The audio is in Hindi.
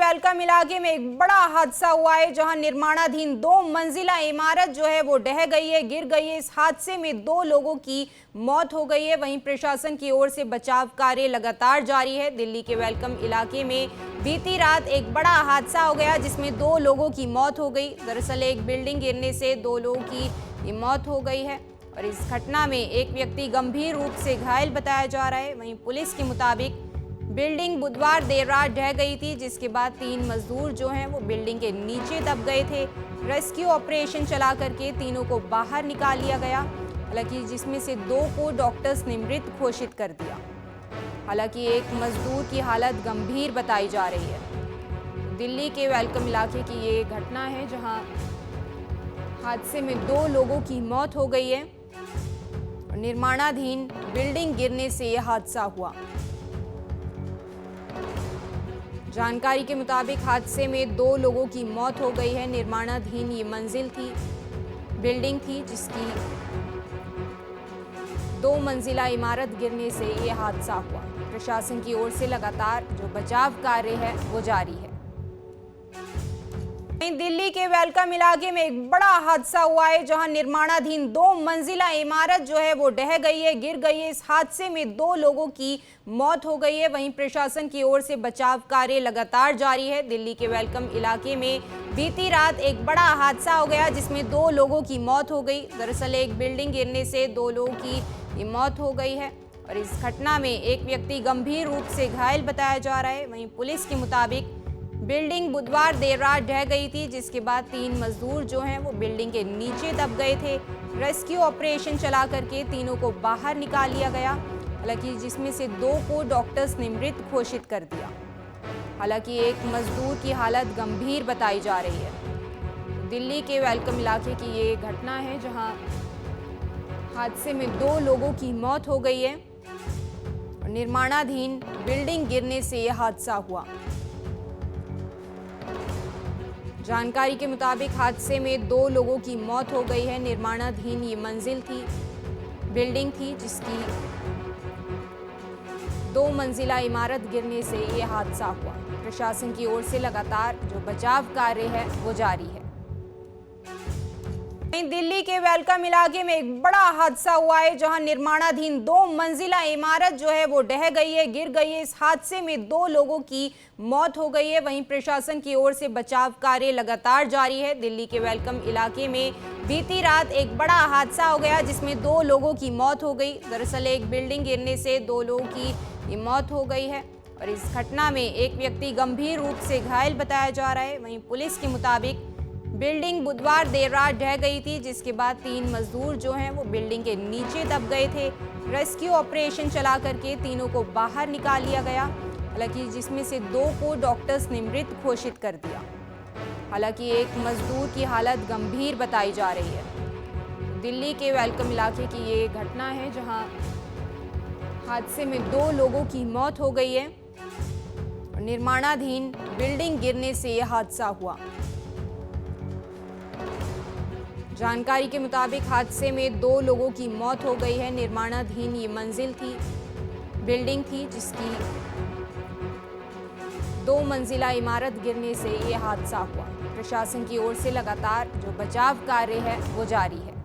वेलकम इलाके में एक बड़ा हादसा हुआ है, जहां निर्माणाधीन 2 मंजिला इमारत जो है वो ढह गई है, गिर गई है। इस हादसे में 2 लोगों की मौत हो गई है। वहीं प्रशासन की ओर से बचाव कार्य लगातार जारी है। दिल्ली के वेलकम इलाके में बीती रात एक बड़ा हादसा हो गया, जिसमें 2 लोगों की मौत हो गई। दरअसल एक बिल्डिंग गिरने से 2 लोगों की मौत हो गई है और इस घटना में एक व्यक्ति गंभीर रूप से घायल बताया जा रहा है। वहीं पुलिस के मुताबिक बिल्डिंग बुधवार देर रात ढह गई थी, जिसके बाद 3 मजदूर जो हैं वो बिल्डिंग के नीचे दब गए थे। रेस्क्यू ऑपरेशन चला करके तीनों को बाहर निकाल लिया गया, हालांकि जिसमें से 2 को डॉक्टर्स ने मृत घोषित कर दिया। हालांकि एक मजदूर की हालत गंभीर बताई जा रही है। दिल्ली के वेलकम इलाके की ये घटना है, जहां हादसे में 2 लोगों की मौत हो गई है। निर्माणाधीन बिल्डिंग गिरने से यह हादसा हुआ। जानकारी के मुताबिक हादसे में 2 लोगों की मौत हो गई है। निर्माणाधीन ये मंजिल थी, बिल्डिंग थी, जिसकी 2 मंजिला इमारत गिरने से ये हादसा हुआ। प्रशासन की ओर से लगातार जो बचाव कार्य है वो जारी है। दिल्ली के वेलकम इलाके में एक बड़ा हादसा हुआ है, जहां निर्माणाधीन 2 मंजिला इमारत जो है वो ढह गई है, गिर गई है। इस हादसे में 2 लोगों की मौत हो गई है। वहीं प्रशासन की ओर से बचाव कार्य लगातार जारी है। दिल्ली के वेलकम इलाके में बीती रात एक बड़ा हादसा हो गया, जिसमें 2 लोगों की मौत हो गई। दरअसल एक बिल्डिंग गिरने से 2 लोगों की मौत हो गई है और इस घटना में एक व्यक्ति गंभीर रूप से घायल बताया जा रहा है। वहीं पुलिस के मुताबिक बिल्डिंग बुधवार देर रात ढह गई थी, जिसके बाद 3 मजदूर जो हैं वो बिल्डिंग के नीचे दब गए थे। रेस्क्यू ऑपरेशन चला करके तीनों को बाहर निकाल लिया गया, हालांकि जिसमें से 2 को डॉक्टर्स ने मृत घोषित कर दिया। हालांकि एक मजदूर की हालत गंभीर बताई जा रही है। दिल्ली के वेलकम इलाके की ये घटना है, जहां हादसे में 2 लोगों की मौत हो गई है। निर्माणाधीन बिल्डिंग गिरने से यह हादसा हुआ। जानकारी के मुताबिक हादसे में 2 लोगों की मौत हो गई है। निर्माणाधीन ये मंजिल थी, बिल्डिंग थी, जिसकी 2 मंजिला इमारत गिरने से ये हादसा हुआ। प्रशासन की ओर से लगातार जो बचाव कार्य है वो जारी है। दिल्ली के वेलकम इलाके में एक बड़ा हादसा हुआ है, जहां निर्माणाधीन 2 मंजिला इमारत जो है वो ढह गई है, गिर गई है। इस हादसे में 2 लोगों की मौत हो गई है। वहीं प्रशासन की ओर से बचाव कार्य लगातार जारी है। दिल्ली के वेलकम इलाके में बीती रात एक बड़ा हादसा हो गया, जिसमें 2 लोगों की मौत हो गई। दरअसल एक बिल्डिंग गिरने से 2 लोगों की मौत हो गई है और इस घटना में एक व्यक्ति गंभीर रूप से घायल बताया जा रहा है। वहीं पुलिस के मुताबिक बिल्डिंग बुधवार देर रात ढह गई थी, जिसके बाद 3 मजदूर जो हैं वो बिल्डिंग के नीचे दब गए थे। रेस्क्यू ऑपरेशन चला करके तीनों को बाहर निकाल लिया गया, हालांकि जिसमें से 2 को डॉक्टर्स ने मृत घोषित कर दिया। हालांकि एक मजदूर की हालत गंभीर बताई जा रही है। दिल्ली के वेलकम इलाके की ये घटना है, जहां हादसे में 2 लोगों की मौत हो गई है। निर्माणाधीन बिल्डिंग गिरने से यह हादसा हुआ। जानकारी के मुताबिक हादसे में 2 लोगों की मौत हो गई है। निर्माणाधीन ये मंजिल थी, बिल्डिंग थी, जिसकी 2 मंजिला इमारत गिरने से ये हादसा हुआ। प्रशासन की ओर से लगातार जो बचाव कार्य है वो जारी है।